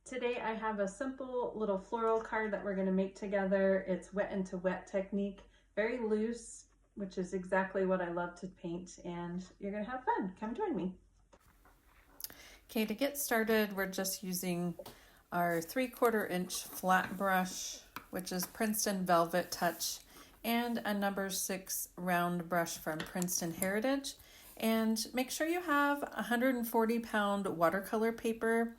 Today I have a simple little floral card that we're going to make together. It's wet into wet technique, very loose, which is exactly what I love to paint, and you're going to have fun. Come join me. Okay, to get started, we're just using our 3/4 inch flat brush, which is Princeton Velvet Touch, and a number 6 round brush from Princeton Heritage. And make sure you have 140-pound watercolor paper.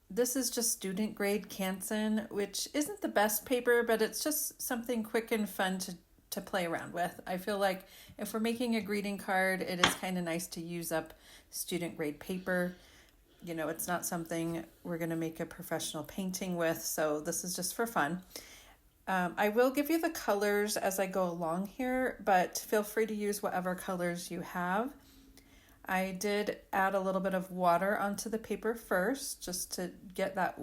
This is just student grade Canson, which isn't the best paper, but it's just something quick and fun to play around with. I feel like if we're making a greeting card, it is kind of nice to use up student grade paper. You know, it's not something we're going to make a professional painting with, so this is just for fun. I will give you the colors as I go along here, but feel free to use whatever colors you have. I did add a little bit of water onto the paper first, just to get that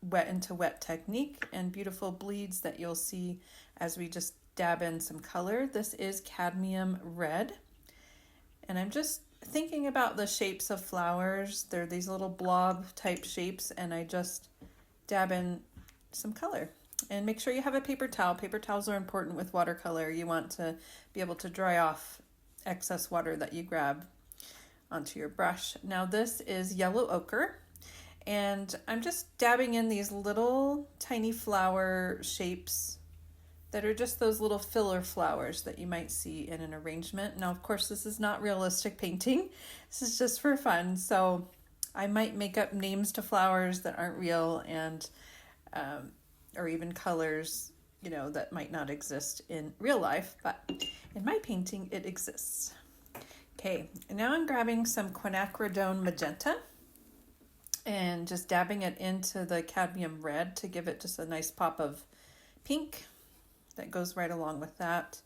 wet into wet technique and beautiful bleeds that you'll see as we just dab in some color. This is cadmium red, and I'm just thinking about the shapes of flowers. They're these little blob type shapes, and I just dab in some color. And make sure you have a paper towel. Paper towels are important with watercolor. You want to be able to dry off excess water that you grab onto your brush. Now this is yellow ochre, and I'm just dabbing in these little tiny flower shapes that are just those little filler flowers that you might see in an arrangement. Now, of course, this is not realistic painting. This is just for fun. So I might make up names to flowers that aren't real, and or even colors, you know, that might not exist in real life, but in my painting it exists. Okay, now I'm grabbing some quinacridone magenta and just dabbing it into the cadmium red to give it just a nice pop of pink that goes right along with that.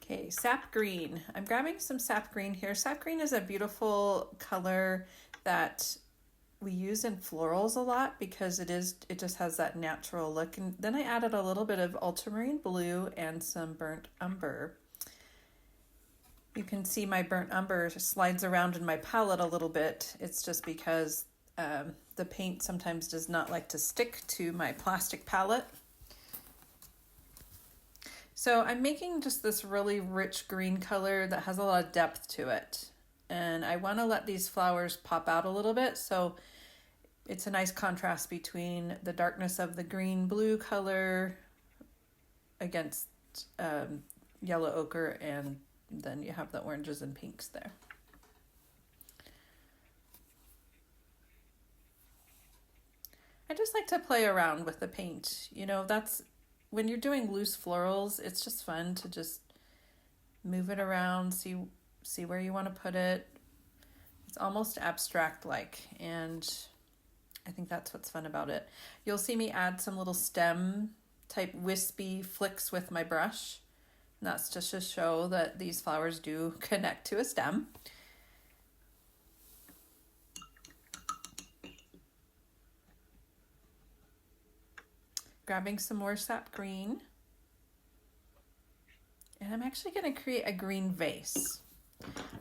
Okay, sap green. I'm grabbing some sap green here. Sap green is a beautiful color that we use in florals a lot because it just has that natural look. And then I added a little bit of ultramarine blue and some burnt umber. You can see my burnt umber slides around in my palette a little bit. It's just because the paint sometimes does not like to stick to my plastic palette. So I'm making just this really rich green color that has a lot of depth to it. And I want to let these flowers pop out a little bit, so it's a nice contrast between the darkness of the green-blue color against yellow ochre, and then you have the oranges and pinks there. I just like to play around with the paint. You know, that's when you're doing loose florals, it's just fun to just move it around, see where you want to put it. It's almost abstract-like, and I think that's what's fun about it. You'll see me add some little stem type wispy flicks with my brush. And that's just to show that these flowers do connect to a stem. Grabbing some more sap green. And I'm actually going to create a green vase.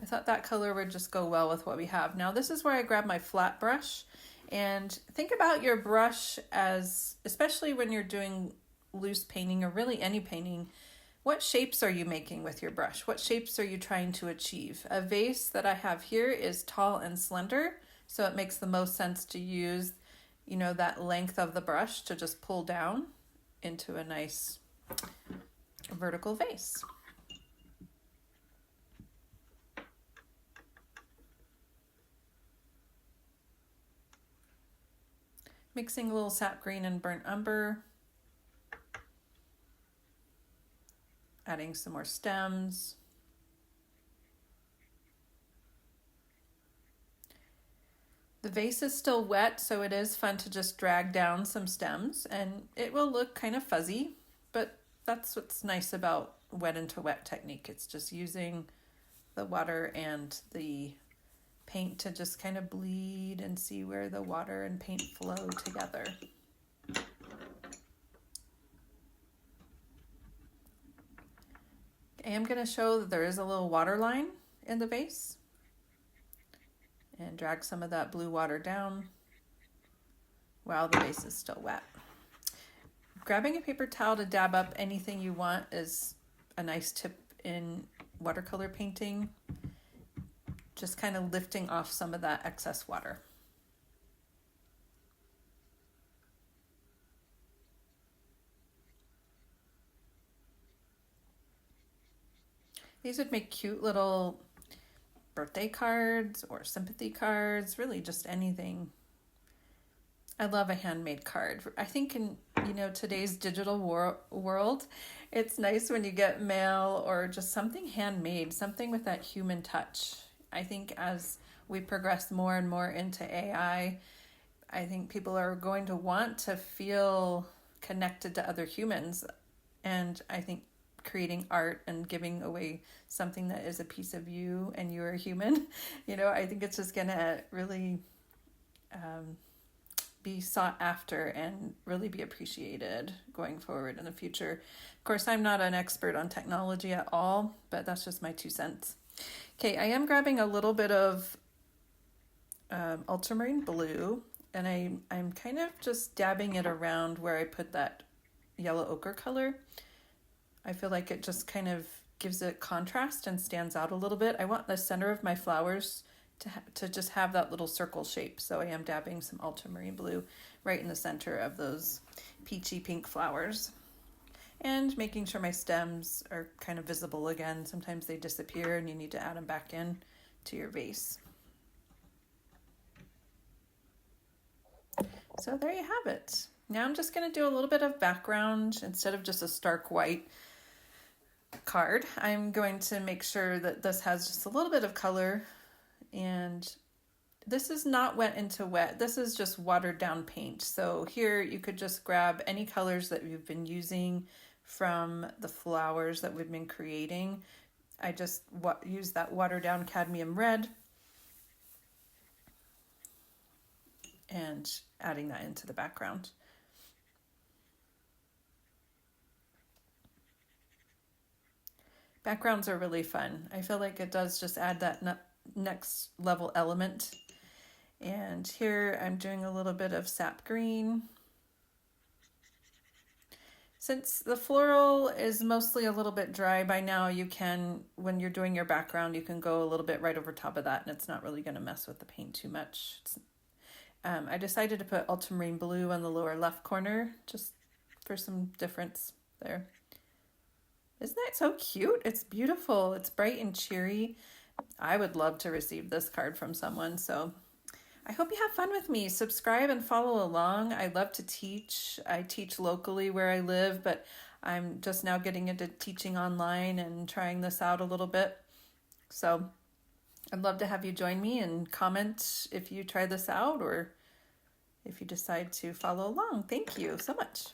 I thought that color would just go well with what we have. Now this is where I grab my flat brush, and think about your brush as, especially when you're doing loose painting or really any painting, what shapes are you making with your brush? What shapes are you trying to achieve? A vase that I have here is tall and slender, so it makes the most sense to use, you know, that length of the brush to just pull down into a nice vertical vase. Mixing a little sap green and burnt umber. Adding some more stems. The vase is still wet, so it is fun to just drag down some stems, and it will look kind of fuzzy, but that's what's nice about wet into wet technique. It's just using the water and the paint to just kind of bleed and see where the water and paint flow together. I am going to show that there is a little water line in the vase, and drag some of that blue water down while the vase is still wet. Grabbing a paper towel to dab up anything you want is a nice tip in watercolor painting. Just kind of lifting off some of that excess water. These would make cute little birthday cards or sympathy cards, really just anything. I love a handmade card. I think in today's digital world, it's nice when you get mail or just something handmade, something with that human touch. I think as we progress more and more into AI, I think people are going to want to feel connected to other humans. And I think creating art and giving away something that is a piece of you and you're a human, I think it's just going to really be sought after and really be appreciated going forward in the future. Of course, I'm not an expert on technology at all, but that's just my 2 cents. Okay, I am grabbing a little bit of ultramarine blue, and I'm kind of just dabbing it around where I put that yellow ochre color. I feel like it just kind of gives it contrast and stands out a little bit. I want the center of my flowers to just have that little circle shape. So I am dabbing some ultramarine blue right in the center of those peachy pink flowers. And making sure my stems are kind of visible again. Sometimes they disappear and you need to add them back in to your vase. So there you have it. Now I'm just going to do a little bit of background instead of just a stark white card. I'm going to make sure that this has just a little bit of color, and this is not wet into wet. This is just watered down paint. So here you could just grab any colors that you've been using from the flowers that we've been creating. I just use that watered down cadmium red and adding that into the background. Backgrounds are really fun. I feel like it does just add that next level element. And here I'm doing a little bit of sap green. Since the floral is mostly a little bit dry by now, you can, when you're doing your background, you can go a little bit right over top of that and it's not really going to mess with the paint too much. I decided to put ultramarine blue on the lower left corner just for some difference there. Isn't that so cute? It's beautiful. It's bright and cheery. I would love to receive this card from someone. So I hope you have fun with me. Subscribe and follow along. I love to teach. I teach locally where I live, but I'm just now getting into teaching online and trying this out a little bit. So I'd love to have you join me and comment if you try this out or if you decide to follow along. Thank you so much.